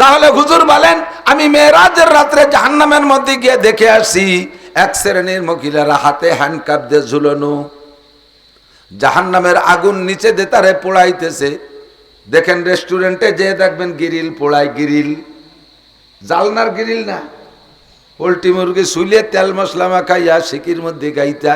তাহলে হুজুর বলেন আমি মেরাজের রাত্রে জাহান্নামের মধ্যে গিয়ে দেখে আসি এক শ্রেণীর মহিলারা হাতে হ্যান্ডকাপ দিয়ে ঝুলানো, জাহান্নামের আগুন নিচে দিয়ে তারে পোড়াইতেছে। দেখেন রেস্টুরেন্টে যে দেখবেন গ্রিল পোড়ায়, গ্রিল জালনার গ্রিল না, পোল্ট্রি মুরগি শুলে তেল মশলা মাখাইয়া সিকির মধ্যে গাইতা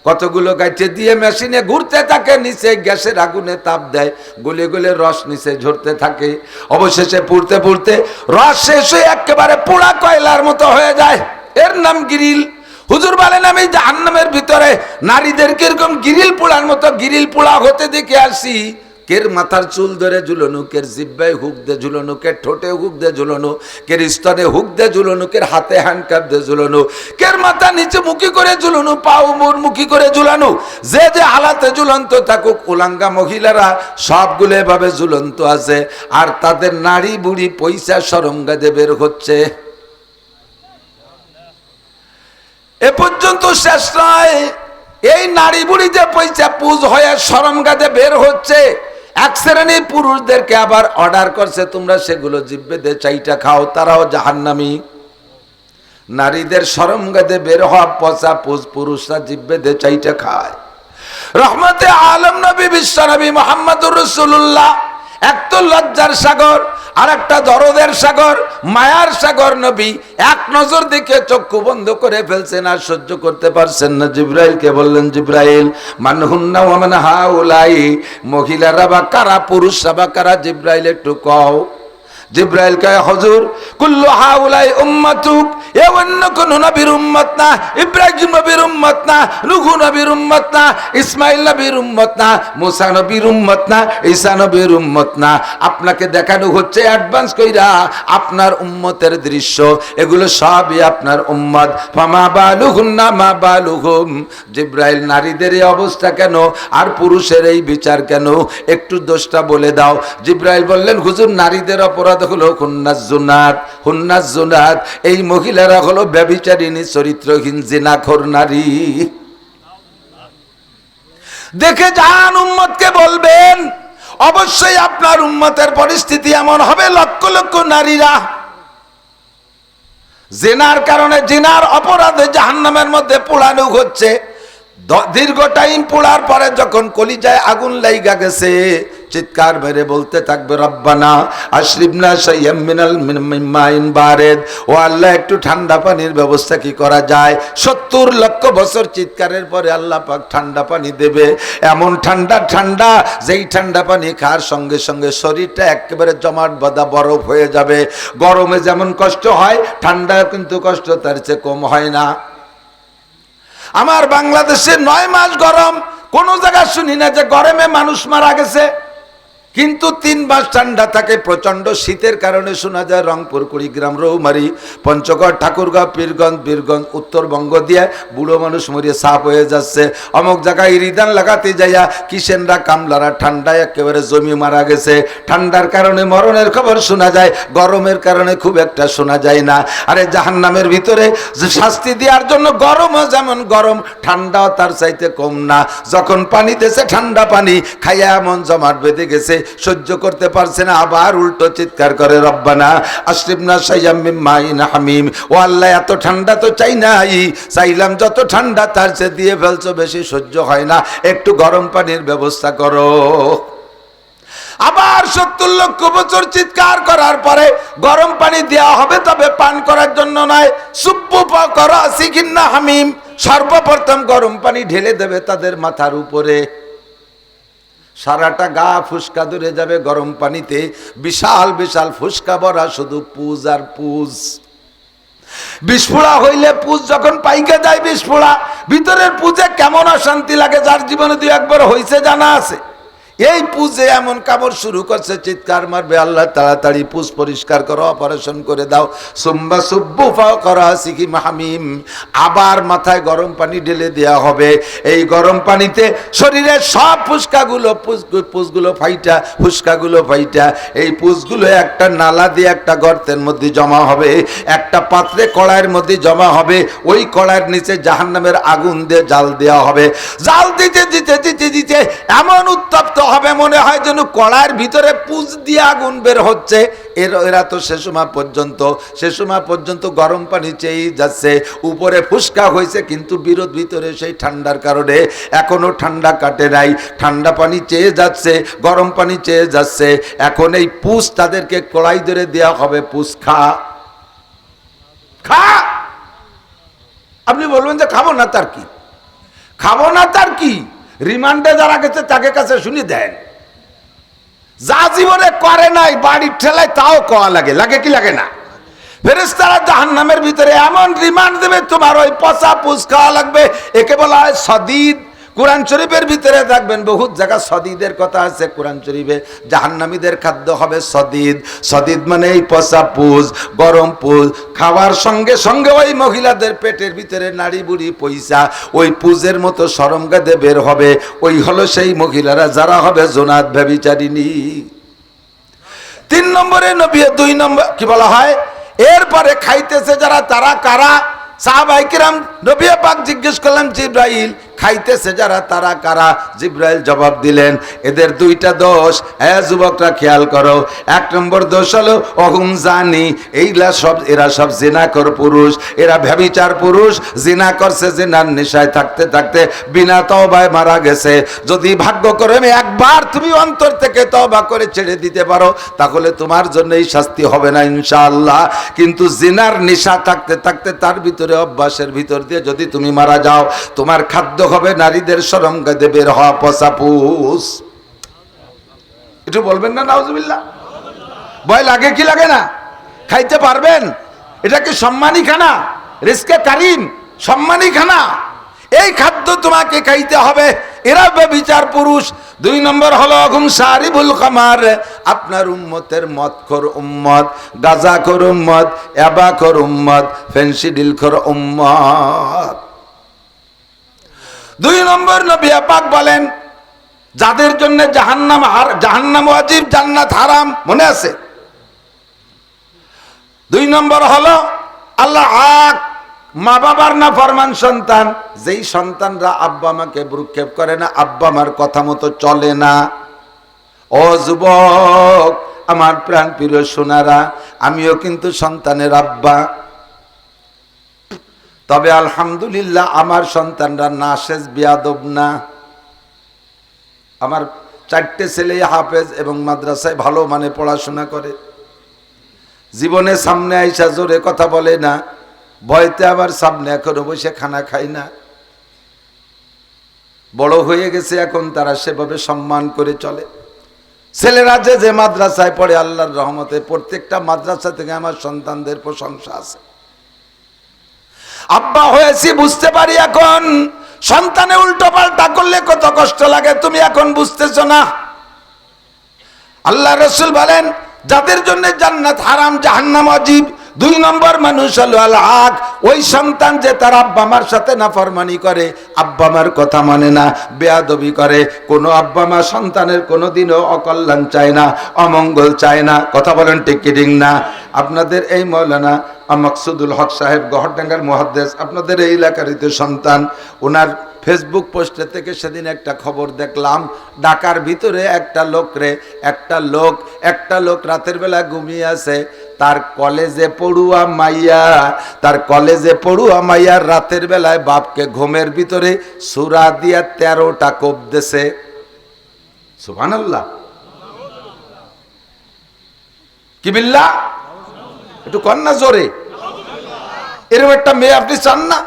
কতগুলো গাইতে দিয়ে মেশিনে ঘুরতে থাকে, নিচে গ্যাসের আগুনে তাপ দেয়, গলে গলে রস নিচে ঝরতে থাকে। অবশেষে পুড়তে পুড়তে রস শেষ হয়ে একেবারে পোড়া কয়লার মতো হয়ে যায়, এর নাম গ্রিল। হুজুর বলেন আমি জাহান্নামের ভিতরে নারীদের কিরকম গ্রিল পোড়ার মতো গ্রিল পোড়া হতে দেখে আসি। কের মাথার চুল ধরে ঝুলানো, কের জিব্বায় হুক দিয়ে ঝুলানো, কের ঠোঁটে হুক দিয়ে ঝুলানো, কের স্তনে হুক দিয়ে ঝুলানো, কের হাতে হ্যান্ডকাপ দিয়ে ঝুলানো, কের মাথা নিচে মুখী করে ঝুলানো, পাও মোর মুখী করে ঝুলানো। যে যে হালাতে ঝুলন্ত থাকুক, উলাঙ্গা মহিলারা সবগুলো এভাবে ঝুলন্ত আছে, আর তাদের নারী বুড়ি পয়সা সরঙ্গাদে বের হচ্ছে। এ পর্যন্ত শেষ নয়, এই নারী বুড়ি যে পয়সা পুজ হয়ে সরঙ্গাদে বের হচ্ছে, এক শ্রেণীর পুরুষদেরকে আবার অর্ডার করছে তোমরা সেগুলো জিব্বে দে চাইটা খাও, তারাও জাহান্নামী। নারীদের সরঙ্গাদে বের হওয়া পচা পুজ পুরুষরা জিব্বে দে চাইটা খায়। রহমতে আলম নবী বিশ্ব নবী মুহাম্মদুর রাসূলুল্লাহ এক তো লজ্জার সাগর, আর একটা দরদের সাগর, মায়ার সাগর নবী। এক নজর দেখে চক্ষু বন্ধ করে ফেলছেন, আর সহ্য করতে পারছেন না। জিব্রাইলকে বললেন, জিব্রাইল মান হুন্না ওয়া মান হাউলাই, মহিলারা বা কারা, পুরুষরা বা কারা, জিব্রাইল একটু কও। জিব্রাইল কয় হুজুর কুল্লু হাউলাই উম্মাতুক, এ অন্য কোন নবীর উম্মত না, ইব্রাহিম নবীর উম্মত না, নূহ নবীর উম্মত না, ইসমাইল নবীর উম্মত না, মুসা নবীর উম্মত না, ঈসা নবীর উম্মত না। আপনাকে দেখানো হচ্ছে অ্যাডভান্স কইরা আপনার উম্মতের দৃশ্য, এগুলো সবই আপনার উম্মত। ফামা বালুহুন্না মা বালুহুম, জিব্রাইল নারীদের এই অবস্থা কেন আর পুরুষের এই বিচার কেন, একটু দোষটা বলে দাও। জিব্রাইল বললেন, হুজুর নারীদের অপরাধ হলো হুন্নাজ জুনাত, হুন্নাজ জুনাত, এই মহিলারা হলো ব্যভিচারিণী, চরিত্রহীন, জিনাখোর নারী। দেখে যান, উম্মতকে বলবেন অবশ্যই আপনার উম্মতের পরিস্থিতি এমন হবে, লক্ষ লক্ষ নারীরা জিনার কারণে, জিনার অপরাধে জাহান্নামের মধ্যে পোড়ানো হচ্ছে। দীর্ঘ টাইম পোড়ার পরে যখন কলিজায় আগুন লাইগা গেছে, চিৎকার মেরে বলতে থাকবে, রব্বানা আশরিবনা শাইয়্যাম মিনাল মিম্মাইন বারিদ, ও আল্লাহ একটু ঠান্ডা পানির ব্যবস্থা কি করা যায়। 70 লক্ষ বছর চিৎকারের পরে আল্লাহ পাক ঠান্ডা পানি দেবে, এমন ঠান্ডা ঠান্ডা, যেই ঠান্ডা পানি খাওয়ার সঙ্গে সঙ্গে শরীরটা একেবারে জমাট বাঁধা বরফ হয়ে যাবে। গরমে যেমন কষ্ট হয়, ঠান্ডা কিন্তু কষ্ট তার চেয়ে কম হয় না। আমার বাংলাদেশে 9 মাস গরম, কোন জায়গায় শুনি না যে গরমে মানুষ মারা গেছে, কিন্তু 3 মাস ঠান্ডা থাকে। প্রচন্ড শীতের কারণে শোনা যায় রংপুর, কুড়িগ্রাম, রৌমারী, পঞ্চগড়, ঠাকুরগাঁও, বীরগঞ্জ, উত্তরবঙ্গ দিয়ে বুড়ো মানুষ মরিয়ে সাপ হয়ে যাচ্ছে। অমুক জায়গায় রিদান লাগাতে যাইয়া কিষেনরা, কামলারা ঠান্ডায় একেবারে জমি মারা গেছে। ঠান্ডার কারণে মরণের খবর শোনা যায়, গরমের কারণে খুব একটা শোনা যায় না। আরে জাহান্নামের ভিতরে যে শাস্তি দেওয়ার জন্য গরমও যেমন গরম, ঠান্ডাও তার চাইতে কম না। যখন পানি দেশে ঠান্ডা পানি খাইয়া এমন জমাট বেঁধে গেছে, সহ্য করতে পারছে না, আবার উল্টো চিৎকার করে, রব্বানা আশরিবনা শাইয়্যাম মিন মাইন হামিম, ও আল্লাহ এত ঠান্ডা তো চাই নাই, চাইলাম যত ঠান্ডা তার চেয়ে দিয়ে ফেলছো, বেশি সহ্য হয় না, একটু গরম পানির ব্যবস্থা করো। আবার 70 লক্ষ বছর চিৎকার করার পরে গরম পানি দেওয়া হবে, তবে পান করার জন্য নয়। সুব্বু করা সিকিন্না হামিম, সর্বপ্রথম গরম পানি ঢেলে দেবে তাদের মাথার উপরে, সারাটা গা ফুসকা ধরে যাবে গরম পানিতে, বিশাল বিশাল ফুসকা ভরা শুধু পুজ আর পুজ। বিস্ফোড়া হইলে পুজ যখন পাইকে যায়, বিস্ফোড়া ভিতরের পুজে কেমন অশান্তি লাগে, যার জীবনে 2-1 হয়েছে জানা আছে। এই পুজে এমন কামড় শুরু করছে, চিৎকার মারবে, আল্লাহ তাড়াতাড়ি পুজ পরিষ্কার করো, অপারেশন করে দাও। সুম্বা সুব্বু করা শিখি মাহমিম, আবার মাথায় গরম পানি ঢেলে দেওয়া হবে। এই গরম পানিতে শরীরের সব পুজগুলো ফাইটা, ফুসকাগুলো ফাইটা, এই পুজগুলো একটা নালা দিয়ে একটা গর্তের মধ্যে জমা হবে, একটা পাত্রে কড়াইয়ের মধ্যে জমা হবে। ওই কড়াইয়ের নিচে জাহান্নামের আগুন দিয়ে জাল দেওয়া হবে। জাল দিতে দিতে দিতে দিতে এমন উত্তপ্ত হবে মনে হয় যেন কড়াইয়ের ভিতরে পুঁজ দিয়ে আগুন বের হচ্ছে। এরা তো সে সময় পর্যন্ত গরম পানি চেয়েই যাচ্ছে, উপরে ফুসকা হয়েছে কিন্তু বিরোধ ভিতরে সেই ঠান্ডার কারণে এখনো ঠান্ডা কাটে নাই, ঠান্ডা পানি চেয়ে যাচ্ছে, গরম পানি চেয়ে যাচ্ছে। এখন এই পুঁজ তাদেরকে কড়াই ধরে দেওয়া হবে, পুঁজ খা। আপনি বলবেন যে খাবো না তার কি, খাবো না তার কি, রিমান্ডে যারা গেছে তাকে কাছে শুনি দেন, যা জীবনে করে নাই বাড়ির ঠেলায় তাও কোয়া লাগে, লাগে কি লাগে না? ফেরেশতারা জাহান্নামের ভিতরে এমন রিমান্ড দেবে তোমার ওই পচা পুষ খাওয়া লাগবে। একে বলা হয় সদিদ। কোরআন শরীফের ভিতরে দেখবেন বহুত জায়গা সদিদের কথা আছে কোরআন শরীফে। জাহান্নামীদের খাদ্য হবে সদিদ। সদিদ মানে এই পচা পুষ, গরম পুষ। খাওয়ার সঙ্গে সঙ্গে ওই মহিলাদের পেটের ভিতরে নাড়ি বুড়ি পয়সা ওই পুজের মতো সরঙ্গাদে বের হবে। ওই হলো সেই মহিলারা যারা হবে জোনাত ব্যভিচারিণী। 3 নম্বরে নবী, 2 নম্বর কি বলা হয়, এরপরে খাইতেছে যারা তারা কারা? সাহাবায়ে কিরাম নবী পাক জিজ্ঞেস করলেন জিব্রাইল, খাইতেছে যারা তারা কারা? জিব্রাইল জবাব দিলেন, এদের 2টা দোষ। হ্যাঁ যুবকরা খেয়াল করো। 1 নম্বর দোষ হলো অহুম জানি, এরা সব জিনাকর পুরুষ, এরা ব্যভিচার পুরুষ। জিনা করছে, জিনার নেশায় থাকতে থাকতে বিনা তওবায় মারা গেছে। যদি ভাগ্য করে একবার তুমি অন্তর থেকে তওবা করে ছেড়ে দিতে পারো তাহলে তোমার জন্য এই শাস্তি হবে না ইনশাআল্লাহ। কিন্তু জিনার নেশা থাকতে থাকতে তার ভিতরে অভ্যাসের ভিতর দিয়ে যদি তুমি মারা যাও তোমার খাদ্য হবে নারীদের সরঙ্গাদে বের হওয়া পচা পুষ। একটু বলবেন না নাউজুবিল্লাহ? ভয় লাগে কি লাগে না? খাইতে পারবেন? এটা কি সম্মানী খানা? রিজকে কারিম, সম্মানী খানা। এই খাদ্য তোমাকে খাইতে হবে। এরা ব্যভিচার পুরুষ। 2 নম্বর হলো অগুম সারিবুল খামার, আপনার উম্মতের মদখোর উম্মত, গাঁজাখোর উম্মত, ইয়াবাখোর উম্মত, ফেন্সিডিলখোর উম্মত। 2 নম্বর নবী পাক বলেন যাদের জন্য জাহান্নাম ওয়াজিব, জান্নাত হারাম। মনে আছে? 2 নম্বর হলো আল্লাহ আক, মা বাবার না ফরমান সন্তান। যেই সন্তানরা আব্বা মাকে ভ্রুক্ষেপ করে না, আব্বা মার কথা মতো চলে না। ও যুবক, আমার প্রাণ প্রিয় সোনারা, আমিও কিন্তু সন্তানের আব্বা। তবে আলহামদুলিল্লাহ আমার সন্তানরা নাশেজ বিয়াদব না। আমার 4টে ছেলে হাফেজ এবং মাদ্রাসায় ভালো মানে পড়াশোনা করে। জীবনে সামনে আইসা জোরে কথা বলে না, ভয়তে আবার সামনে এখনো বসে খানা খায় না। বড় হয়ে গেছে এখন, তারা সেভাবে সম্মান করে চলে। ছেলেরা যে মাদ্রাসায় পড়ে আল্লাহর রহমতে প্রত্যেকটা মাদ্রাসা থেকে আমার সন্তানদের প্রশংসা আছে। আব্বা হয়েছি বুঝতে পারি এখন, সন্তানে উল্টো পাল্টা করলে কত কষ্ট লাগে তুমি এখন বুঝতেছো না। আল্লাহ রাসূল বলেন যাদের জন্য জান্নাত হারাম, জাহান্নাম ওয়াজিব। 2 নম্বর মানুষ হলো আল আক, ওই সন্তান যে তার আব্বা মার সাথে নাফরমানি করে, আব্বা মার কথা মানে না, বেয়াদবি করে। কোনো আব্বা মা সন্তানের কোনোদিনও অকল্যাণ চায় না, অমঙ্গল চায় না। কথা বলেন ঠিক কি ঠিক না? আপনাদের এই মাওলানা মাকসুদুল হক সাহেব গহরডাঙ্গার মুহাদ্দিস, আপনাদের এই এলাকারই তো সন্তান। ওনার ফেসবুক পোস্টে থেকে সেদিন একটা খবর দেখলাম, ঢাকার ভিতরে একটা লোক রাতের বেলা ঘুমিয়ে আছে। তার কলেজে পড়ুয়া মাইয়া রাতের বেলায় বাপকে ঘুমের ভিতরে সূরা দিয়া 13টা কোপ দেছে। সুবহানাল্লাহ, কি বিল্লাহ, একটু কন্যা জোরে। এরকম একটা মেয়ে আপনি চান না?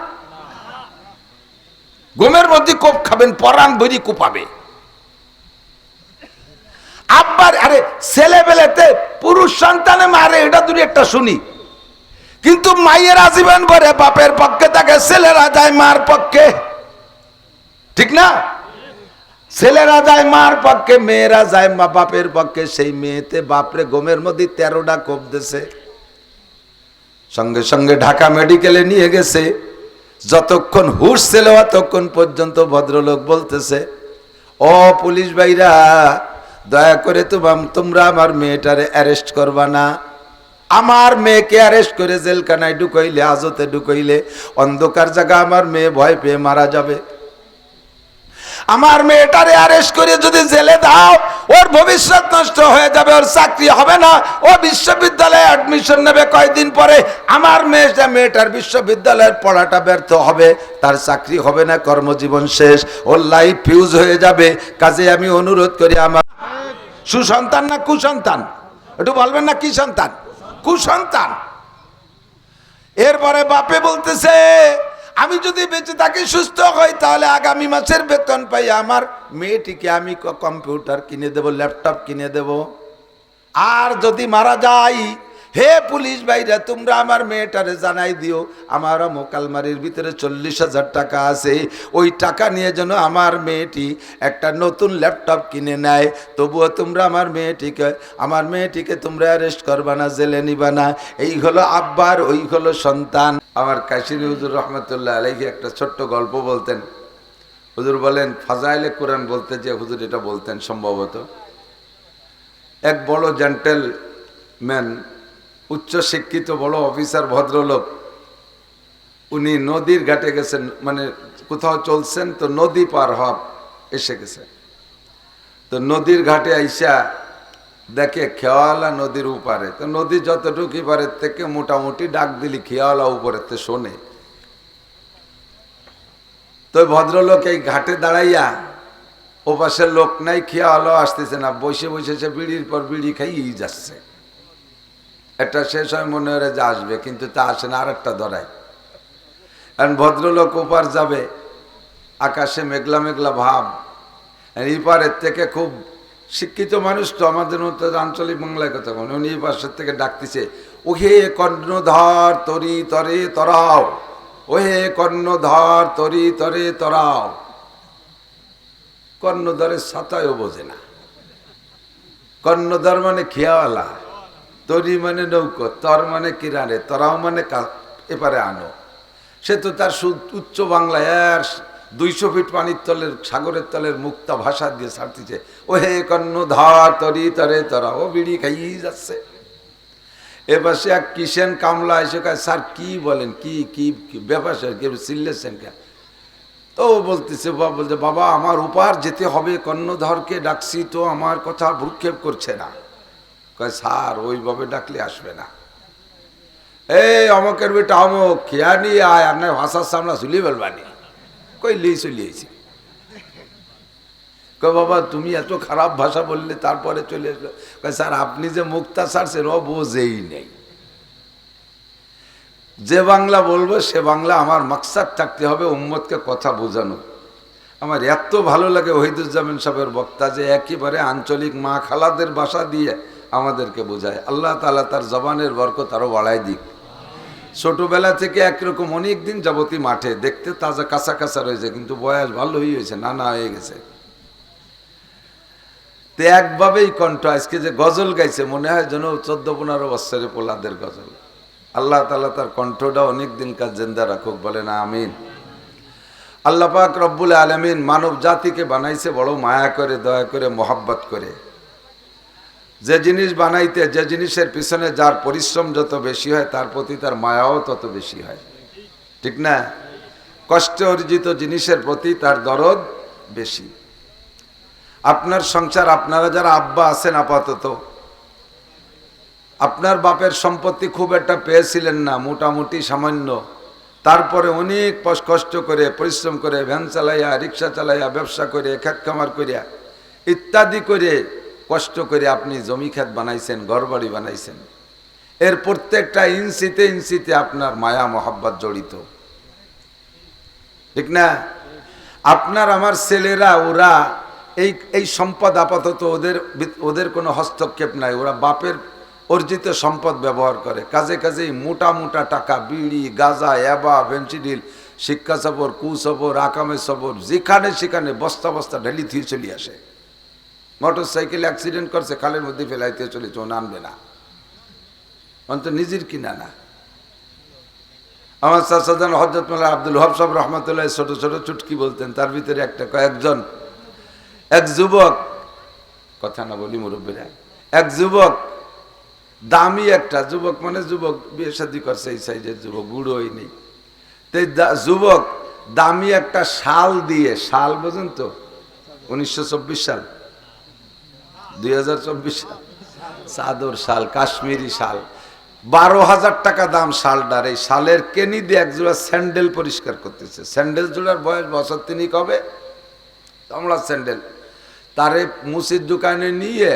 ঘুমের মধ্যে কোপ খাবেন, পরাণ বইরি কোপাবে। আব্বার আরে ছেলেবেলাতে পুরুষ সন্তানে মারে, এটা দূরে একটা শুনি। কিন্তু মায়ের আজীবন ভরে বাপের পক্ষে থাকে, ছেলেরা যায় মার পক্ষে। ঠিক না? ছেলেরা যায় মার পক্ষে, মেয়েরা যায় বাপের পক্ষে। সেই মেয়েতে বাপরে ঘুমের মধ্যে 13টা কোপ দিয়েছে। সঙ্গে সঙ্গে ঢাকা মেডিকেলে নিয়ে গেছে। যতক্ষণ হুঁশ ছিল ততক্ষণ পর্যন্ত ভদ্রলোক বলতেছে, ও পুলিশ ভাইরা, দয়া করে তোমরা আমার মেয়েটারে অ্যারেস্ট করবা না। আমার মেয়েকে অ্যারেস্ট করে জেলখানায় ঢুকাইলে, আজতে ঢুকাইলে অন্ধকার জায়গা আমার মেয়ে ভয় পেয়ে মারা যাবে। আমার মেয়েটারে অ্যারেস্ট করে যদি জেলে দাও, ওর ভবিষ্যৎ নষ্ট হয়ে যাবে, ওর চাকরি হবে না, ও বিশ্ববিদ্যালয়ে অ্যাডমিশন নেবে কয়েকদিন পরে, আমার মেয়েটার বিশ্ববিদ্যালয়ের পড়াটা ব্যর্থ হবে, তার চাকরি হবে না, কর্মজীবন শেষ, ওর লাইফ ফিউজ হয়ে যাবে। কাজে আমি অনুরোধ করি, আমার সুসন্তান না কুসন্তান, একটু বলবেন না কি সন্তান? কুসন্তান। এরপরে বাপে বলতেছে, আমি যদি বেঁচে থাকি, সুস্থ হই, তাহলে আগামী মাসের বেতন পাই আমার মেয়েটিকে আমি কম্পিউটার কিনে দেব, ল্যাপটপ কিনে দেব। আর যদি মারা যাই, হে পুলিশ ভাইরা, তোমরা আমার মেয়েটারে জানাই দিও, আমার মোকালমারির ভিতরে 40,000 টাকা আছে, ওই টাকা নিয়ে যেন আমার মেয়েটি একটা নতুন ল্যাপটপ কিনে নেয়। তবুও তোমরা আমার মেয়েটিকে তোমরা অ্যারেস্ট করবা না, জেলে নিবা না। এই হলো আব্বার, ওই হলো সন্তান। আমার কাশিরি হুজুর রহমতুল্লাহ আলাইহি একটা ছোট্ট গল্প বলতেন। হুজুর বলেন, ফাজাইলে কোরআন বলতে যে হুজুর এটা বলতেন, সম্ভবত এক বড় জেন্টেলম্যান, উচ্চ শিক্ষিত বড় অফিসার ভদ্রলোক, উনি নদীর ঘাটে গেছেন, মানে কোথাও চলছেন, তো নদী পার হওয়া এসে গেছে। তো নদীর ঘাটে আইসা দেখে খেয়ালা নদীর উপারে, তো নদী যতটুকু পারে থেকে মোটামুটি ডাক দিলি খেয়ালা উপরেতে শোনে। তো ভদ্রলোক এই ঘাটে দাঁড়াইয়া, ও পাশের লোক নাই, খেয়ালাও আসতেছে না, বসে বসে সে বিড়ির পর বিড়ি খাইয়েই যাচ্ছে। একটা শেষ হয় মনে হয় যে আসবে, কিন্তু তা আসে না, আর একটা ধরায়। কারণ ভদ্রলোক ওপার যাবে, আকাশে মেঘলা মেঘলা ভাব, এই পারের থেকে খুব শিক্ষিত মানুষ তো, আমাদের মতো আঞ্চলিক বাংলায় কথা বলে, উনি এই পাশের থেকে ডাকতেছে, ওহে কর্ণধর তরি তরে তরাও, ওহে কর্ণধর তরি তরে তরাও। কর্ণধরের ছাতায়ও বোঝে না। কর্ণধর মানে খেয়াওয়ালা, তরি মানে নৌকো, তর মানে কিরানে, তরাও মানে এপারে আনো। সে তো তার উচ্চ বাংলায় 200 ফিট পানির তলের, সাগরের তলের মুক্তা ভাষা দিয়ে ছাড়তেছে, ও হে কর্ণধর তরি তরে তরা, ও বিড়ি খাইয়েই যাচ্ছে। এবার সে এক কিষেন কামলা এসে কয়, স্যার কি বলেন, কি কি ব্যাপার, কেউ চিল্লেছেন কেন? তো বলতেছে, বাবা আমার উপার যেতে হবে, কর্ণধরকে ডাকছি তো আমার কথা ভ্রুক্ষেপ করছে না। কয়, স্যার ওইভাবে ডাকলে আসবে না। এই অমকের বেটা অমক, খেয়া নিয়ে আয়, আপনার ভাষার সামনে চুলি বলবানি। কই লি চলিয়েছি। কয়, বাবা তুমি এত খারাপ ভাষা বললে, তারপরে চলে এসলো। কয়, স্যার আপনি যে মুক্তা ছাড়ছেন ও বোঝেই নেই। যে বাংলা বলবো সে বাংলা আমার মাকসাদ থাকতে হবে, উম্মতকে কথা বোঝানো। আমার এত ভালো লাগে ওহিদুজ্জামান সাহেবের বক্তা, যে একেবারে আঞ্চলিক মা খালাদের ভাষা দিয়ে আমাদেরকে বোঝায়। আল্লাহ তাআলা তার জবানের বরকত আরো বাড়ায় দিক। ছোটবেলা থেকে একরকম অনেক দিন যাবতী মাঠে, দেখতে তাজা কাঁচা কাঁচা রয়েছে, কিন্তু বয়স ভালো হয়েছে, নানা হয়ে গেছে। তো একভাবেই কণ্ঠ, আজকে যে গজল গাইছে মনে হয় যেন 14-15 বছরের পোলাদের গজল। আল্লাহ তাআলা তার কণ্ঠটা অনেক দিন কাজ জিন্দা রাখুক, বলেন আমিন। আল্লাহ পাক রব্বুল আলামিন মানব জাতিকে বানাইছে বড় মায়া করে, দয়া করে, মোহাব্বত করে। যে জিনিস বানাইতে, যে জিনিসের পিছনে যার পরিশ্রম যত বেশি হয়, তার প্রতি তার মায়াও তত বেশি হয়, ঠিক না? কষ্টে অর্জিত জিনিসের প্রতি তার দরদ বেশি। আপনার সংসার, আপনারা যারা আব্বা আছেন, আপাতত আপনার বাপের সম্পত্তি খুব একটা পেয়েছিলেন না, মোটামুটি সামান্য, তারপরে অনেক কষ্ট করে, পরিশ্রম করে, ভ্যান চালাইয়া, রিক্সা চালাইয়া, ব্যবসা করে, খেত খামার করিয়া, ইত্যাদি করে, কষ্ট করে আপনি জমি ক্ষেত বানাইছেন, ঘরবাড়ি বানাইছেন। এর প্রত্যেকটা ইঞ্চিতে ইঞ্চিতে আপনার মায়া মহাব্বত জড়িত, ঠিক না? আপনার আমার ছেলেরা, ওরা এই সম্পদ আপাতত ওদের কোনো হস্তক্ষেপ নাই, ওরা বাপের অর্জিত সম্পদ ব্যবহার করে। কাজে কাজেই মোটা মোটা টাকা, বিড়ি, গাঁজা, অ্যাবা, ভেন্সিডিল, শিক্ষা সফর, কুসফর, আকামে সফর, যেখানে সেখানে বস্তা বস্তা ঢেলি থুয়ে চলে আসে। মোটর সাইকেল অ্যাক্সিডেন্ট করছে, খালের মধ্যে ফেলাইতে চলেছে, ও নামবে না, অন্তত নিজের কিনা না। আমার চাচাজান হযরত মাওলানা আব্দুল ওয়াহাব সাহেব রহমতুল্লাহ ছোট ছোট চুটকি বলতেন, তার ভিতরে একটা এক যুবক, কথা না বলি মুরব্বীরা, এক যুবক, দামি একটা যুবক, মানে যুবক বিয়ে শাদী করছে, এই সাইজের যুবক, বুড়োই নেই, তো যুবক দামি একটা শাল দিয়ে, শাল বোঝেন তো, 1924 সাল, 2024 সাল, চাদর শাল, কাশ্মীরি শাল, 12,000 টাকা দাম শালটার। এই শালের কেনি দিয়ে একজোড়া স্যান্ডেল পরিষ্কার করতেছে। স্যান্ডেল জোড়ার বয়স বছর 3 কবে, কমলা স্যান্ডেল। তারে মুসির দোকানে নিয়ে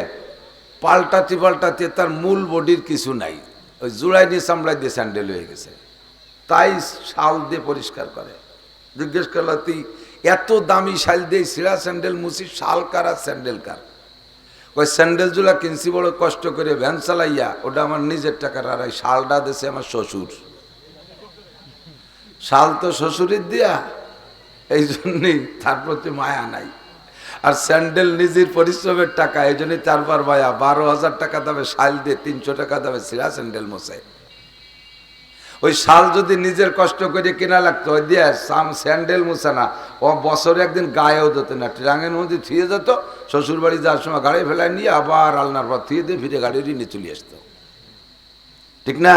পাল্টাতে তার মূল বডির কিছু নাই, ওই জোড়াই দিয়ে চামড়াই দিয়ে স্যান্ডেল হয়ে গেছে, তাই শাল দিয়ে পরিষ্কার করে। জিজ্ঞেস করল, তুই এত দামি শাল দিয়ে ছিঁড়া স্যান্ডেল মুসি, শাল কার আর স্যান্ডেল কার? ওই স্যান্ডেল জোড়া কিনছি বড় কষ্ট করে ভ্যান চালাইয়া, ওটা আমার নিজের টাকার, আর এই শালটা দিয়েছে আমার শ্বশুর। শাল তো শ্বশুরের দিয়া, এই জন্যই তার প্রতি মায়া নাই। আর স্যান্ডেল নিজের পরিশ্রমের টাকা, এই জন্যই তারপর মায়া। 12,000 টাকা দামে শাল দিয়ে 300 টাকা দামে ছিঁড়া স্যান্ডেল মোছে। ওই শাল যদি নিজের কষ্ট করে কেনা লাগতো, ওই দিয়ে স্যান্ডেল মুছে না, ও বছরে একদিন গায়েও দিত না, ট্রাঙের মধ্যে থুয়ে যেত। শ্বশুর বাড়ি যাওয়ার সময় গাড়ি ফেলায় নিয়ে আবার আলনার পর থুয়ে দিয়ে ফিরে গাড়ি নিয়ে চলে আসতো। ঠিক না?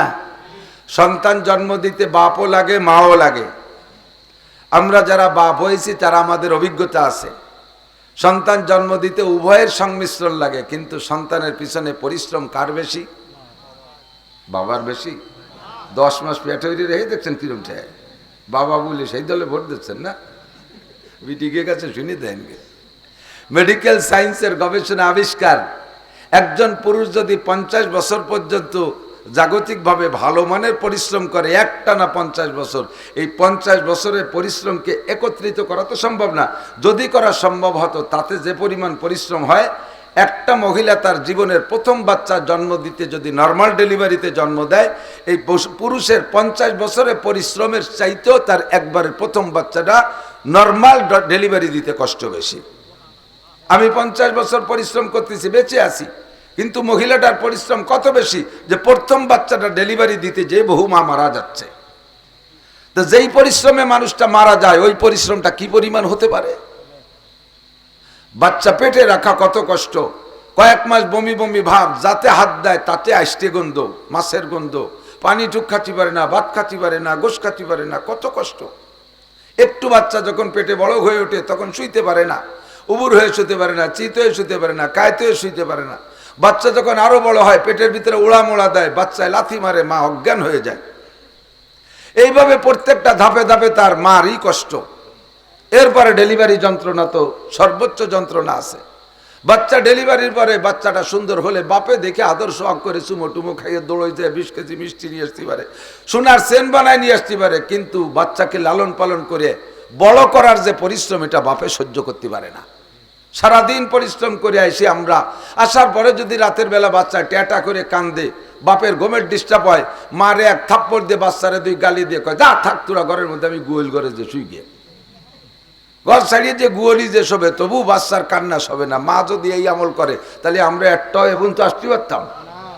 সন্তান জন্ম দিতে বাপও লাগে, মাও লাগে। আমরা যারা বাপ হয়েছি তারা আমাদের অভিজ্ঞতা আছে। সন্তান জন্ম দিতে উভয়ের সংমিশ্রণ লাগে, কিন্তু সন্তানের পিছনে পরিশ্রম কার বেশি? বাবার বেশি। 10 মাস পেটে রেখে দেখছেন কিরম চায় বাবা বলে, সেই দলে ভোট দিচ্ছেন না? বিটিকে কাছে শুনে দেন। মেডিকেল সায়েন্সের গবেষণা আবিষ্কার, একজন পুরুষ যদি 50 বছর পর্যন্ত জাগতিকভাবে ভালো মানের পরিশ্রম করে, একটানা 50 বছর, এই 50 বছরের পরিশ্রমকে একত্রিত করা তো সম্ভব না। যদি করা সম্ভব হতো, তাতে যে পরিমাণ পরিশ্রম হয়, একটা মহিলা তার জীবনের প্রথম বাচ্চা জন্ম দিতে যদি নর্মাল ডেলিভারিতে জন্ম দেয়, এই পুরুষের 50 বছরের পরিশ্রমের চাইতেও তার একবারের প্রথম বাচ্চাটা নর্মাল ডেলিভারি দিতে কষ্ট বেশি। আমি 50 বছর পরিশ্রম করতেছি, বেঁচে আছি, কিন্তু মহিলাটার পরিশ্রম কত বেশি যে প্রথম বাচ্চাটা ডেলিভারি দিতে যে বহু মা মারা যাচ্ছে। তো যেই পরিশ্রমে মানুষটা মারা যায়, ওই পরিশ্রমটা কি পরিমাণ হতে পারে? বাচ্চা পেটে রাখা কত কষ্ট, কয়েক মাস বমি বমি ভাব, যাতে হাত দেয় তাতে আষ্টে গন্ধ, মাছের গন্ধ, পানি টুক খাতে পারে না, ভাত খাতে পারে না, গোশ খাতে পারে না, কত কষ্ট। একটু বাচ্চা যখন পেটে বড় হয়ে ওঠে, তখন শুইতে পারে না, উবুর হয়ে শুতে পারে না, চিত হয়ে শুতে পারে না, কায়তে হয়ে শুইতে পারে না। বাচ্চা যখন আরো বড় হয়, পেটের ভিতরে উড়া মোড়া দেয়, বাচ্চায় লাথি মারে, মা অজ্ঞান হয়ে যায়। এইভাবে প্রত্যেকটা ধাপে ধাপে তার মারই কষ্ট। এরপরে ডেলিভারি যন্ত্রণা তো সর্বোচ্চ যন্ত্রণা আছে। বাচ্চা ডেলিভারির পরে বাচ্চাটা সুন্দর হলে বাপে দেখে আদর সোয়াগ করে চুমো টুমো খাইয়ে দৌড়ই যায়, 20 কেজি মিষ্টি নিয়ে আসতে পারে, সোনার চেন বানায় নিয়ে আসতে পারে, কিন্তু বাচ্চাকে লালন পালন করে বড় করার যে পরিশ্রম, এটা বাপে সহ্য করতে পারে না। সারাদিন পরিশ্রম করে আসি আমরা, আসার পরে যদি রাতের বেলা বাচ্চা ট্যাটা করে কান্দে, বাপের ঘুমের ডিস্টার্ব হয়, মারে এক থাপ্পড় দিয়ে বাচ্চারে 2 গালি দিয়ে কয়, যা থাক তোরা ঘরের মধ্যে, আমি গোয়েল ঘরে যে শুই গিয়ে, ঘর ছাড়িয়ে যে গুয়ালি যে শোবে, তবু বাচ্চার কান্না শোবে না। মা যদি এই আমল করে, তাহলে আমরা একটাও এবং তো আসতে পারতাম?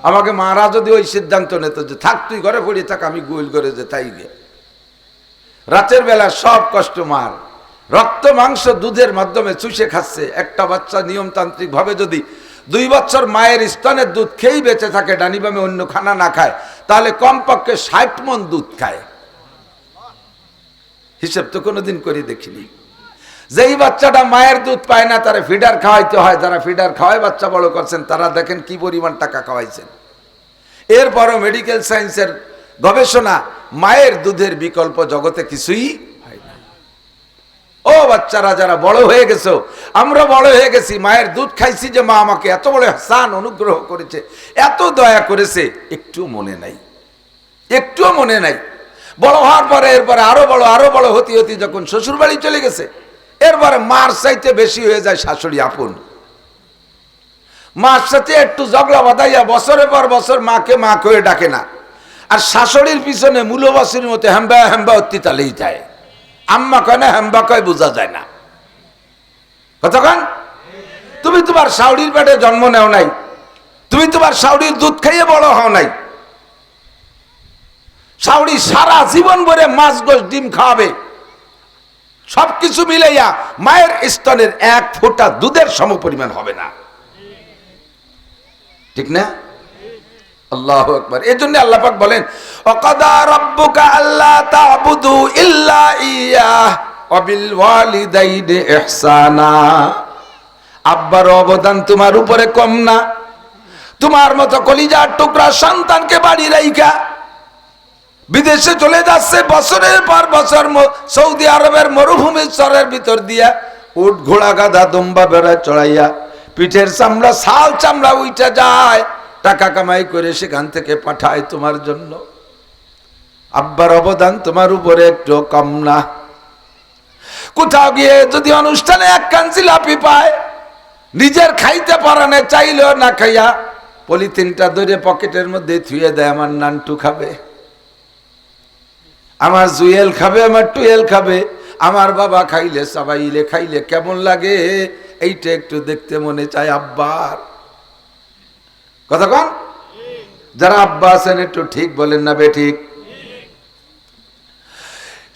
আমাকে মারা যদি ওই সিদ্ধান্ত নিত যে থাক তুই ঘরে পড়িয়ে থাক, আমি গোয়েল ঘরে যে তাই গে। রাতের বেলা সব কষ্ট মার, রক্ত মাংস দুধের মাধ্যমে চুষে খাচ্ছে। একটা বাচ্চা নিয়মতান্ত্রিক ভাবে যদি 2 বছর মায়ের স্তনের দুধ খেয়েই বেঁচে থাকে, ডানি বামে অন্য খানা না খায়, তাহলে কমপক্ষে 60 মণ দুধ খায়। হিসেব তো কোনোদিন করে দেখিনি। যেই বাচ্চাটা মায়ের দুধ পায় না, তারা ফিডার খাওয়াইতে হয়। যারা ফিডার খাওয়ায় বাচ্চা বড় করছেন, তারা দেখেন কি পরিমাণ টাকা খাওয়াইছেন। এরপরও মেডিকেল সায়েন্সের গবেষণা, মায়ের দুধের বিকল্প জগতে কিছুই হয় না। ও বাচ্চারা যারা বড় হয়ে গেছো, আমরা বড় হয়ে গেছি, মায়ের দুধ খাইছি যে মা আমাকে এত বড় হাসান অনুগ্রহ করেছে, এত দয়া করেছে, একটুও মনে নাই, একটুও মনে নাই। বড় হওয়ার পরে এরপরে আরো বড় হতে হতে যখন শ্বশুর বাড়ি চলে গেছে, এরপরে মার চাইতে বেশি হয়ে যায় শাশুড়ি আপন। মার সাথে একটু ঝগড়া বাঁধাইয়া বছরের পর বছর মাকে মা কয়ে ডাকে না, আর শাশুড়ির পিছনে মূলবাসীর মতো হ্যাম্বা হ্যাম্বা অত্যালেই যায়। আম্মা কয় না, হ্যাম্বা কয় বোঝা যায় না। কতক্ষণ তুমি তোমার শাশুড়ির পেটে জন্ম নেও নাই, তুমি তোমার শাশুড়ির দুধ খাইয়ে বড় হও নাই। শাশুড়ি সারা জীবন ভরে মাছ গোশ ডিম খাওয়াবে, সবকিছু মিলাইয়া মায়ের স্তনের 1 ফোঁটা দুধের সমপরিমাণ হবে না। ঠিক না? আল্লাহু আকবার। এজন্য আল্লাহ পাক বলেন, ওয়াকাদা রাব্বুকা আল্লা তা'বুদু ইল্লা ইয়্যাহ ওয়া বিল ওয়ালিদাইনি ইহসানা। আব্বার অবদান তোমার উপরে কম না। তোমার মতো কলিজার টুকরা সন্তানকে বাড়ি রাইখা বিদেশে চলে যাচ্ছে বছরের পর বছর সৌদি আরবের মরুভূমির চরের ভিতর দিয়া উট ঘোড়া গাধা দুম্বা বেড়া চড়াইয়া পিঠের চামড়া ছাল চামড়া উইটা যায়, টাকা কামাই করে সেখান থেকে পাঠায় তোমার জন্য। আব্বার অবদান তোমার উপরে একটু কম না। কোথাও গিয়ে যদি অনুষ্ঠানে এক কান জিলাপি পায়, নিজের খাইতে পারে না, চাইলেও না খাইয়া পলিথিনটা ধরে পকেটের মধ্যে থুয়ে দেয়, আমার নানটু খাবে, আমার জুয়েল খাবে, আমার টুয়েল খাবে, আমার বাবা খাইলে সবাইলে খাইলে কেমন লাগে এইটা একটু দেখতে মনে চায় আব্বার। কথা কন, যারা আব্বা আছেন একটু ঠিক বলেন না বেঠিক?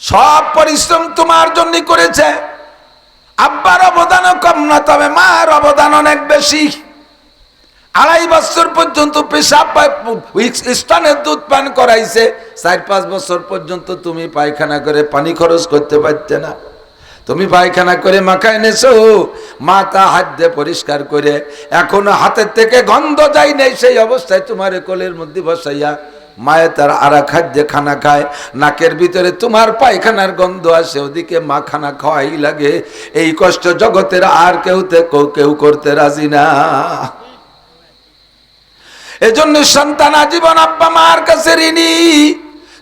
সব পরিশ্রম তোমার জন্য করেছে। আব্বার অবদানও কম না, তবে মার অবদান অনেক বেশি। 2.5 বছর পর্যন্ত পেশাব স্তনের দুধ পান করাইছে, 4-5 বছর পর্যন্ত তুমি পায়খানা করে পানি খরচ করতে পারতে না। তুমি পায়খানা করে মাখা এনেছো, মা তা হাত দিয়ে পরিষ্কার করে, এখনো হাতের থেকে গন্ধ যায় নেই, সেই অবস্থায় তোমার কোলের মধ্যে বসাইয়া মায়ে তার আরা খাদ্যে খানা খায়, নাকের ভিতরে তোমার পায়খানার গন্ধ আসে, ওদিকে মা খানা খাওয়াই লাগে। এই কষ্ট জগতের আর কেউ করতে রাজি না। এজন্য সন্তান আজীবন আব্বা মার কাছে ঋণী।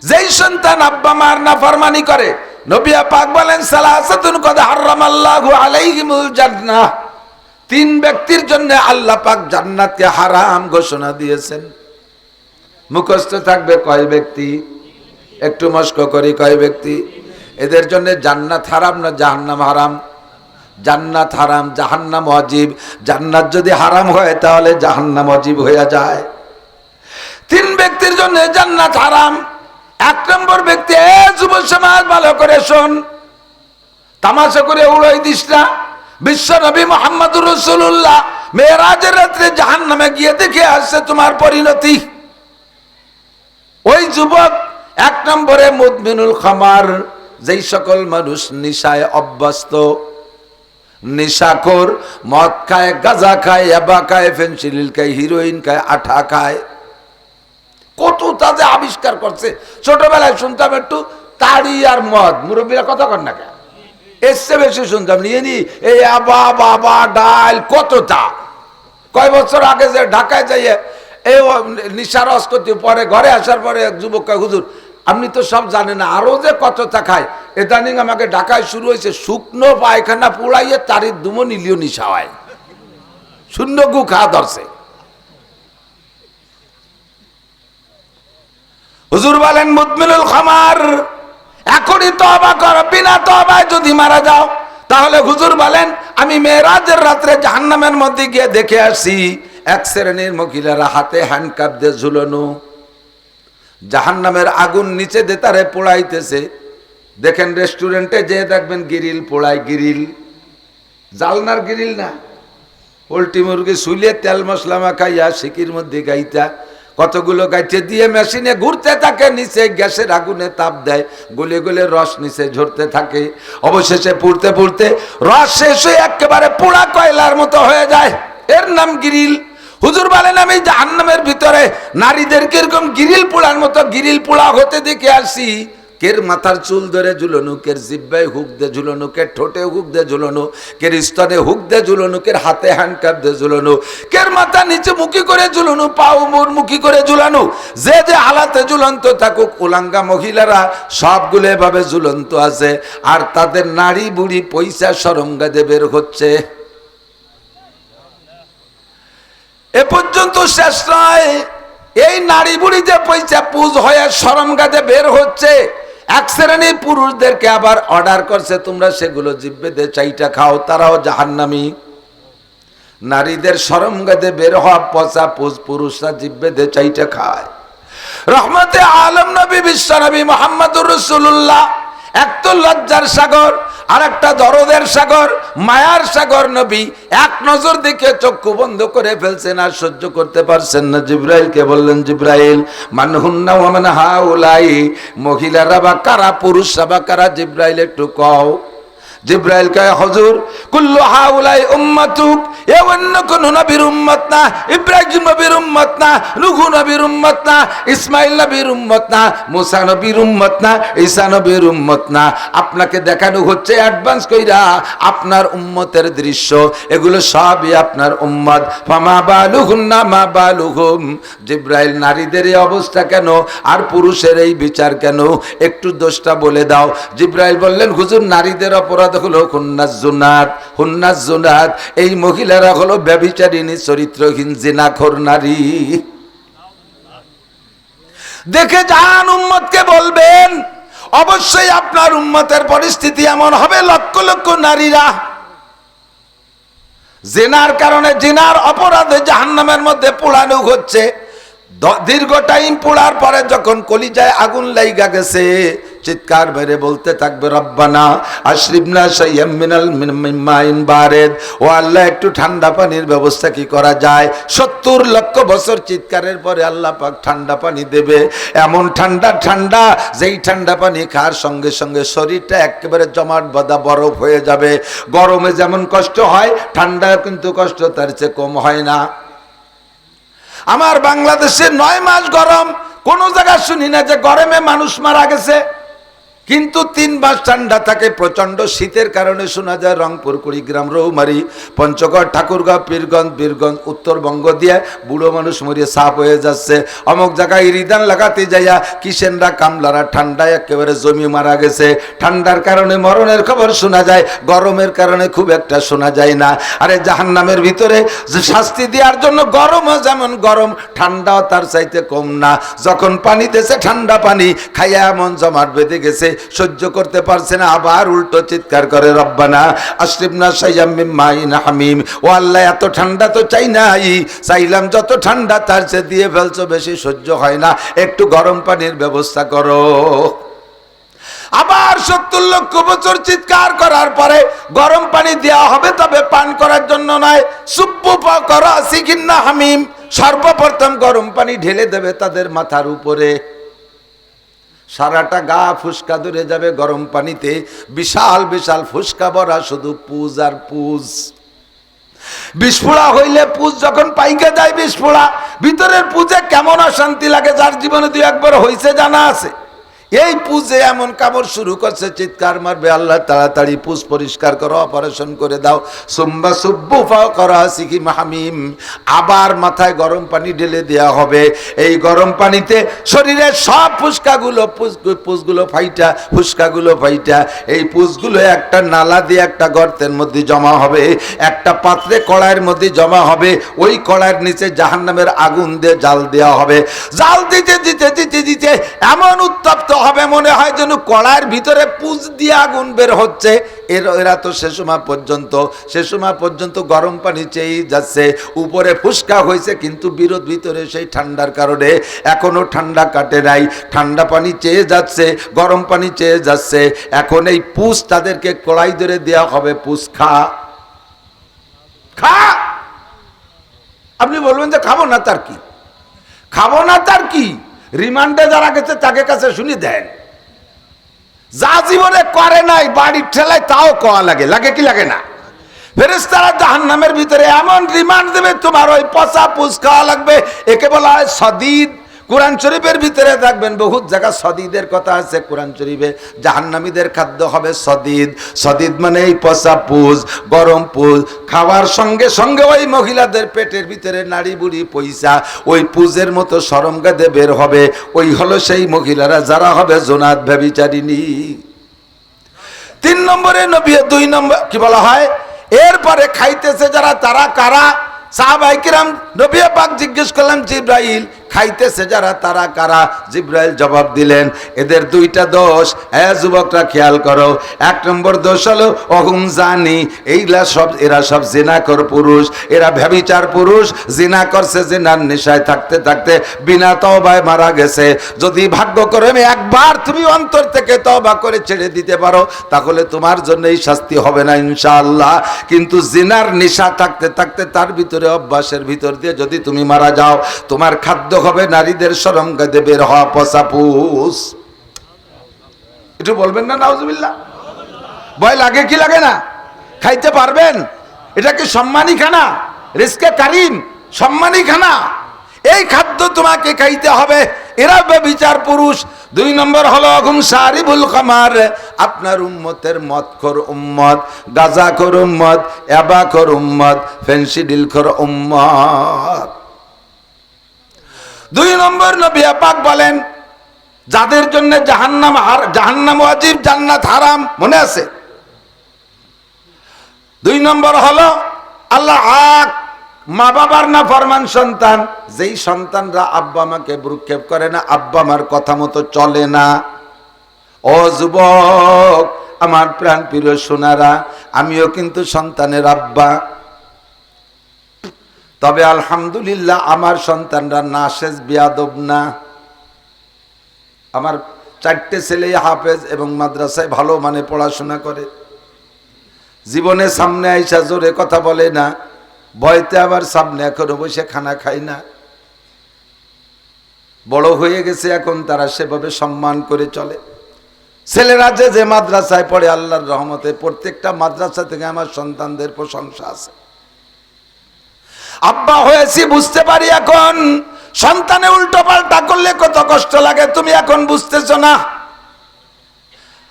যেই সন্তান আব্বা মার নাফরমানি করে, নবী পাক বলেন সালাসাতুন কদ হারামাল্লাহু আলাইহিমুল জান্নাহ, 3 ব্যক্তির জন্য আল্লাহ পাক জান্নাতকে হারাম ঘোষণা দিয়েছেন। মুখস্থ থাকবে কয় ব্যক্তি? একটু মস্ক করি, কয় ব্যক্তি? এদের জন্য জান্নাত হারাম না জাহান্নাম হারাম? জান্নাত হারাম, জাহান্নাম ওয়াজিব। জান্নাত যদি হারাম হয় তাহলে জাহান্নাম ওয়াজিব হয়ে যায়। 3 ব্যক্তির জন্য জান্নাত হারাম। 1 নম্বর ব্যক্তি, যুব সমাজ ভালো করে শোন, তামাশা করে উড়াই দিস না। বিশ্ব নবী মুহাম্মদুর রাসূলুল্লাহ মেরাজের রাত্রে জাহান্নামে গিয়ে দেখে আসছে তোমার পরিণতি। ওই যুবক 1 নম্বরে মুদমিনুল খামার, যেই সকল মানুষ নিশায় অভ্যস্ত, নিশাখোর, মদ খায়, গাঁজা খায়, ইয়াবা খায়, ফেনসিডিল খায়, হিরোইন খায়, আঠা খায়, কত তাজে আবিষ্কার করছে। ছোটবেলায় শুনতাম একটু তাড়ি আর মদ, মুরব্বীরা কথা কর না কেন, এসছে বেশি শুনতাম নিয়ে নি এই আবা বাবা ডাল কতটা। কয় বছর আগে যে ঢাকায় যাইয়ে এই নিশারস করতে, পরে ঘরে আসার পরে এক যুবক কয়, হুজুর আপনি তো সব জানেন না, আরো যে কতটা খায়। ইদানিং আমাকে ঢাকায় শুরু হয়েছে, শুকনো পায়খানা পোড়াইয়ে তারির দুমো নিলিও নিশা হয়, শূন্য গু খাওয়া ধরছে। হুজুর বলেন মুদমিনুল খামার, এখনই তওবা করো, বিনা তওবায় যদি মারা যাও তাহলে হুজুর বলেন আমি মেরাজের রাত্রে জাহান্নামের মধ্যে গিয়ে দেখে আসি 1 শ্রেণীর মহিলারা হাতে হ্যান্ডকাপ দিয়ে ঝুলানো, জাহান্নামের আগুন নিচে দিয়ে তারে পোড়াইতেছে। দেখেন রেস্টুরেন্টে যে দেখবেন গ্রিল পোড়ায়, গ্রিল জালনার গ্রিল না, পোল্ট্রি মুরগি শুইলে তেল মশলা মাখাইয়া সিকির মধ্যে গাইতা কতগুলো গাইতে দিয়ে মেশিনে ঘুরতে থাকে, নিচে গ্যাসের আগুনে তাপ দেয়, গলে গলে রস নিচে ঝরতে থাকে, অবশেষে পুড়তে পুড়তে রস শেষ হয়ে একেবারে পোড়া কয়লার মতো হয়ে যায়, এর নাম গ্রিল। হুজুর বলেন আমি জাহান্নামের ভিতরে নারীদের কিরকম গ্রিল পোড়ার মতো গ্রিল পোড়া হতে দেখে আসি। কের মাথার চুল ধরে ঝুলানো, কের জিব্বায় হুক দিয়ে ঝুলানো, কের ঠোঁটে হুক দিয়ে ঝুলানো, কের স্তনে হুক দিয়ে ঝুলানো, কের হাতে হ্যান্ডকাপ দিয়ে ঝুলানো, কের মাথা নিচে মুখী করে ঝুলানো, পাও মোর মুখী করে ঝুলানো। যে যে হালাতে ঝুলন্ত থাকুক, উলাঙ্গা মহিলারা সবগুলো এভাবে ঝুলন্ত আছে, আর তাদের নারী বুড়ি পয়সা সরঙ্গাদে বের হচ্ছে। এ পর্যন্ত শেষ নয়, এই নারী বুড়ি যে পয়সা পুজ হয়ে সরঙ্গাদে বের হচ্ছে, 1 শ্রেণীর পুরুষদেরকে আবার অর্ডার করছে তোমরা সেগুলো জিব্বে দিয়ে চাইটা খাও, তারাও জাহান্নামী। নারীদের সরঙ্গাদে বের হওয়া পচা পুজ পুরুষরা জিব্বে দিয়ে চাইটা খায়। রহমতে আলম নবী বিশ্ব নবী মুহাম্মদুর রাসূলুল্লাহ, এক তো লজ্জার সাগর, আর একটা দরদের সাগর, মায়ার সাগর নবী। 1 নজর দেখে চক্ষু বন্ধ করে ফেলছেন, আর সহ্য করতে পারছেন না। জিব্রাইলকে বললেন, জিব্রাইল মান হুন্না ওয়া মান হাউলাই, মহিলারা বা কারা, পুরুষরা বা কারা, জিব্রাইল একটু কও। জিব্রাইল কয় হুজুর কুল্লু হাউলাই উম্মাতুক, এ অন্য কোন নবীর উম্মত না, ইব্রাহিম নবীর উম্মত না, নূহ নবীর উম্মত না, ইসমাইল নবীর উম্মত না, মুসা নবীর উম্মত না, ঈসা নবীর উম্মত না। আপনাকে দেখানো হচ্ছে অ্যাডভান্স কইরা আপনার উম্মতের দৃশ্য, এগুলো সবই আপনার উম্মত। ফামা বালুহুন্না মা বালুহুম, জিব্রাইল নারীদের এই অবস্থা কেন আর পুরুষের এই বিচার কেন, একটু দোষটা বলে দাও। জিব্রাইল বললেন হুজুর নারীদের অপরাধ হলো হুন্নাজ জুনাত, এই মহিলারা হলো ব্যভিচারিণী চরিত্রহীন জিনাখোর নারী। দেখে যান, উম্মতকে বলবেন অবশ্যই আপনার উম্মতের পরিস্থিতি এমন হবে, লক্ষ লক্ষ নারীরা জিনার কারণে জিনার অপরাধে জাহান্নামের মধ্যে পোড়ানো হচ্ছে। দীর্ঘ টাইম পোড়ার পরে যখন কলিজায় আগুন লাইগা গেছে, চিৎকার মেরে বলতে থাকবে রব্বানা আশরিবনা শাইয়্যাম মিনাল মিম্মাইন বারিদ, ও আল্লাহ একটু ঠান্ডা পানির ব্যবস্থা কি করা যায়। 70 লক্ষ বছর চিৎকারের পরে আল্লাহ পাক ঠান্ডা পানি দেবে, এমন ঠান্ডা যেই ঠান্ডা পানি খাওয়ার সঙ্গে সঙ্গে শরীরটা একেবারে জমাট বাঁধা বরফ হয়ে যাবে। গরমে যেমন কষ্ট হয়, ঠান্ডায় কিন্তু কষ্ট তার চেয়ে কম হয় না। আমার বাংলাদেশে 9 মাস গরম, কোন জায়গায় শুনি না যে গরমে মানুষ মারা গেছে, কিন্তু 3 মাস ঠান্ডা থাকে। প্রচন্ড শীতের কারণে শোনা যায় রংপুর, কুড়িগ্রাম, রৌমারী, পঞ্চগড়, ঠাকুরগাঁও, বীরগঞ্জ উত্তরবঙ্গ দিয়ে বুড়ো মানুষ মরিয়ে সাপ হয়ে যাচ্ছে। অমুক জায়গায় ইরিদান লাগাতে যাইয়া কিষেনরা কামলারা ঠান্ডায় একেবারে জমি মারা গেছে। ঠান্ডার কারণে মরণের খবর শোনা যায়, গরমের কারণে খুব একটা শোনা যায় না। আরে জাহান্নামের ভিতরে যে শাস্তি দেওয়ার জন্য গরমও যেমন গরম, ঠান্ডাও তার চাইতে কম না। যখন পানি দেশে ঠান্ডা পানি খাইয়া এমন জমাট বেঁধে গেছে, সহ্য করতে পারছে না, আবার উল্টো চিৎকার করে রব্বানা আশরিবনা শাইয়্যাম মিন মাইন হামিম, ও আল্লাহ এত ঠান্ডা তো চাই নাই, চাইলাম যত ঠান্ডা তার চেয়ে দিয়ে ফেলছো, বেশি সহ্য হয় না, একটু গরম পানির ব্যবস্থা করো। আবার 70 লক্ষ বছর চিৎকার করার পরে গরম পানি দেওয়া হবে, তবে পান করার জন্য নয়। সুব্বু করা সিকিন্না হামিম, সর্বপ্রথম গরম পানি ঢেলে দেবে তাদের মাথার উপরে, সারাটা গা ফুসকা ধরে যাবে গরম পানিতে, বিশাল বিশাল ফুসকা ভরা শুধু পুজ আর পুজ। বিস্ফোড়া হইলে পুজ যখন পাইকে যায়, বিস্ফোড়া ভিতরের পুজে কেমন অশান্তি লাগে, যার জীবনে 2-1 বার হয়েছে জানা আছে। এই পুজে এমন কামড় শুরু করছে, চিৎকার মারবে আল্লাহ তাড়াতাড়ি পুজ পরিষ্কার করো, অপারেশন করে দাও। সুম্বা সুব্বু করা সিকি মাহমিম, আবার মাথায় গরম পানি ঢেলে দেওয়া হবে। এই গরম পানিতে শরীরের সব পুজগুলো ফাইটা, ফুসকাগুলো ফাইটা, এই পুজগুলো একটা নালা দিয়ে একটা গর্তের মধ্যে জমা হবে, একটা পাত্রে কড়াইয়ের মধ্যে জমা হবে। ওই কড়াইয়ের নিচে জাহান্নামের আগুন দিয়ে জাল দেওয়া হবে। জাল দিতে দিতে দিতে দিতে এমন উত্তপ্ত হবে, মনে হয় যেন কড়াইয়ের ভিতরে পুজ দিয়ে আগুন বের হচ্ছে। এরা তো সে সময় পর্যন্ত গরম পানি চেয়েই যাচ্ছে। উপরে ফুসকা হয়েছে, কিন্তু ভিতরে সেই ঠান্ডার কারণে এখনো ঠান্ডা কাটে নাই। ঠান্ডা পানি চেয়ে যাচ্ছে, গরম পানি চেয়ে যাচ্ছে। এখন এই পুজ তাদেরকে কড়াই ধরে দেওয়া হবে, পুজ খা। আপনি বলবেন যে খাবো না তার কি, রিমান্ডে যারা গেছে তাকে কাছে শুনি দেন, যা জীবনে করে নাই বাড়ির ঠেলায় তাও কওয়া লাগে কি লাগে না। ফেরেশতারা জাহান্নামের ভিতরে এমন রিমান্ড দেবে, তোমার ওই পচা পুজ খাওয়া লাগবে। একে বলা হয় সদিদ। কোরআন শরীফের ভিতরে দেখবেন বহুত জায়গা সদিদের কথা আছে। কোরআন শরীফে জাহান্নামীদের খাদ্য হবে সদিদ মানে এই পচা পুজ, গরম পুজ। খাওয়ার সঙ্গে সঙ্গে ওই মহিলাদের পেটের ভিতরে নাড়ি বুড়ি পয়সা ওই পুজের মতো সরঙ্গাদে বের হবে। ওই হলো সেই মহিলারা যারা হবে জোনাত ব্যভিচারিণী। 3 নম্বরে নবী, 2 নম্বর কি বলা হয়, এরপরে খাইতেছে যারা, তারা কারা? সাহাবায়ে কিরাম নবী পাক জিজ্ঞেস করলেন, জিব্রাইল খাইতেছে যারা তারা কারা? জিব্রাইল জবাব দিলেন, এদের 2টা দোষ। হ্যাঁ যুবকরা খেয়াল করো। 1 নম্বর দোষ হলো অহুম জানি, এরা সব জিনাকর পুরুষ, এরা ব্যভিচার পুরুষ। জিনা করছে, জিনার নেশায় থাকতে থাকতে বিনা তওবায় মারা গেছে। যদি ভাগ্য করে একবার তুমি অন্তর থেকে তওবা করে ছেড়ে দিতে পারো, তাহলে তোমার জন্য এই শাস্তি হবে না ইনশাআল্লাহ। কিন্তু জিনার নেশা থাকতে থাকতে তার ভিতরে অভ্যাসের ভিতর দিয়ে যদি তুমি মারা যাও, তোমার খাদ্য হবে নারীদের সরঙ্গাদে বের হওয়া পচা পুষ। একটু বলবেন না নাউজুবিল্লাহ? ভয় লাগে কি লাগে না? খাইতে পারবেন? এটা কি সম্মানী খানা? রিজকে কারিম, সম্মানী খানা। এই খাদ্য তোমাকে খাইতে হবে। এরা ব্যভিচার পুরুষ। 2 নম্বর হলো হুম শারিবুল খামার, আপনার উম্মতের মদখোর উম্মত, গাঁজাখোর উম্মত, ইয়াবাখোর উম্মত, ফেন্সিডিলখোর উম্মত। 2 নম্বর নবী পাক বলেন যাদের জন্য জাহান্নাম ওয়াজিব, জান্নাত হারাম। মনে আছে? 2 নম্বর হলো আল্লাহ আক, মা বাবার না ফরমান সন্তান। যেই সন্তানরা আব্বা মাকে ভ্রুক্ষেপ করে না, আব্বা মার কথা মতো চলে না। ও যুবক, আমার প্রাণ প্রিয় সোনারা, আমিও কিন্তু সন্তানের আব্বা। তবে আলহামদুলিল্লাহ আমার সন্তানরা নাশেজ, বিয়াদব না। আমার 4টে ছেলে হাফেজ এবং মাদ্রাসায় ভালো মানে পড়াশোনা করে। জীবনে সামনে আইসা জোরে কথা বলে না, ভয়তে আবার সামনে এখনো বসে খানা খায় না। বড় হয়ে গেছে এখন, তারা সেভাবে সম্মান করে চলে। ছেলেরা যে মাদ্রাসায় পড়ে, আল্লাহর রহমতে প্রত্যেকটা মাদ্রাসা থেকে আমার সন্তানদের প্রশংসা আছে। আব্বা হয়েছি বুঝতে পারি এখন, সন্তানে উল্টো পাল্টা করলে কত কষ্ট লাগে তুমি এখন বুঝতেছো না।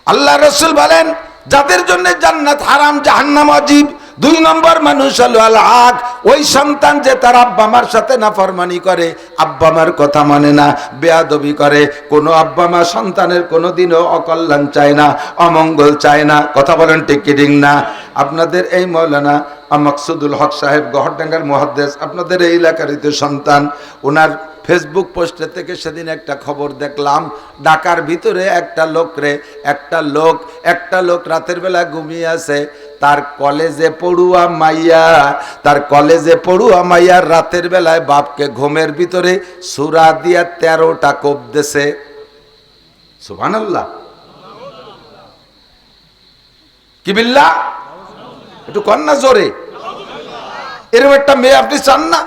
আল্লাহ রাসূল বলেন যাদের জন্য জান্নাত হারাম, জাহান্নাম ওয়াজিব। 2 নম্বর মানুষ হলো আল আক, ওই সন্তান যে তার আব্বা মার সাথে নাফরমানি করে, আব্বা মার কথা মানে না, বেয়াদবি করে। কোনো আব্বা মা সন্তানের কোনোদিনও অকল্যাণ চায় না, অমঙ্গল চায় না। কথা বলেন ঠিক কি ঠিক না? আপনাদের এই মৌলানা মাকসুদুল হক সাহেব গহরডাঙ্গার মুহাদ্দিস, আপনাদের এই এলাকারই তো সন্তান। ওনার ফেসবুক পোস্টে থেকে সেদিন একটা খবর দেখলাম, ঢাকার ভিতরে একটা লোক রাতের বেলা ঘুমিয়ে আছে। তার কলেজে পড়ুয়া মাইয়া রাতের বেলায় বাপকে ঘুমের ভিতরে সূরা দিয়া 13টা কোপ দেছে। সুবহানাল্লাহ, কি বিল্লাহ, একটু কন্যা জোরে। এরকম একটা মেয়ে আপনি চান না?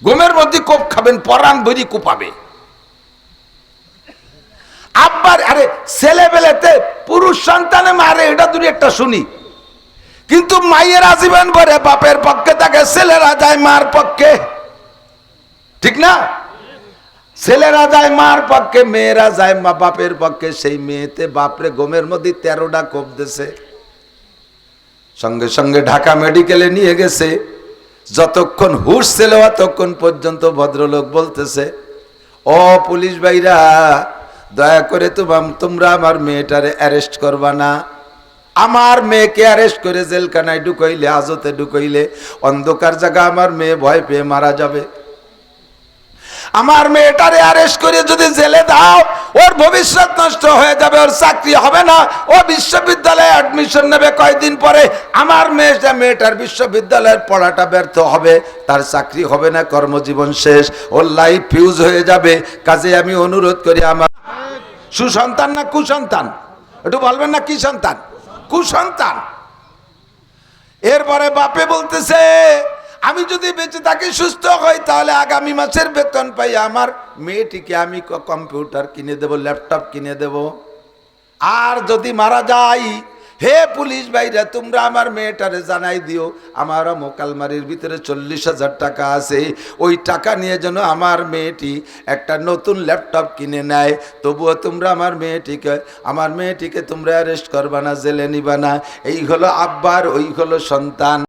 ঘুমের মধ্যে কোপ খাবেন, পরাণ ভরি কোপাবে। আব্বার আরে ছেলেবেলাতে পুরুষ সন্তানে মারে, এটা দূরে একটা শুনি, কিন্তু মায়ের আজীবন ভরে বাপের পক্ষে থাকে, ছেলেরা যায় মার পক্ষে। ঠিক না? ছেলেরা যায় মার পক্ষে, মেয়েরা যায় মা বাপের পক্ষে। সেই মেয়েতে বাপরে ঘুমের মধ্যে 13টা কোপ দিছে। সঙ্গে সঙ্গে ঢাকা মেডিকেলে নিয়ে গেছে। যতক্ষণ হুঁশ ছিল ততক্ষণ পর্যন্ত ভদ্রলোক বলতেছে, ও পুলিশ ভাইরা, দয়া করে তোমরা আমার মেয়েটারে অ্যারেস্ট করবা না। আমার মেয়েকে অ্যারেস্ট করে জেলখানায় ঢুকাইলে, হাজতে ঢুকাইলে, অন্ধকার জায়গা আমার মেয়ে ভয় পেয়ে মারা যাবে। আমার মেয়েটারে অ্যারেস্ট করে যদি জেলে দাও, ওর ভবিষ্যৎ নষ্ট হয়ে যাবে, ওর চাকরি হবে না, ও বিশ্ববিদ্যালয়ে অ্যাডমিশন নেবে কয়েকদিন পরে। আমার মেয়েটার বিশ্ববিদ্যালয়ের পড়াটা ব্যর্থ হবে, তার চাকরি হবে না, কর্মজীবন শেষ, ওর লাইফ ফিউজ হয়ে যাবে। কাজে আমি অনুরোধ করি, আমার সুসন্তান না কুসন্তান, একটু বলবেন না কি সন্তান? কুসন্তান। এরপরে বাপে বলতেছে, আমি যদি বেঁচে থাকি, সুস্থ হই, তাহলে আগামী মাসের বেতন পাই আমার মেয়েটিকে আমি কম্পিউটার কিনে দেব, ল্যাপটপ কিনে দেব। আর যদি মারা যাই, হে পুলিশ ভাইরা, তোমরা আমার মেয়েটারে জানাই দিও, আমার মোকালমারির ভিতরে 40,000 টাকা আছে, ওই টাকা নিয়ে যেন আমার মেয়েটি একটা নতুন ল্যাপটপ কিনে নেয়। তবুও তোমরা আমার মেয়েটিকে তোমরা অ্যারেস্ট করবা না, জেলে নিবা না। এই হলো আব্বার, ওই হলো সন্তান।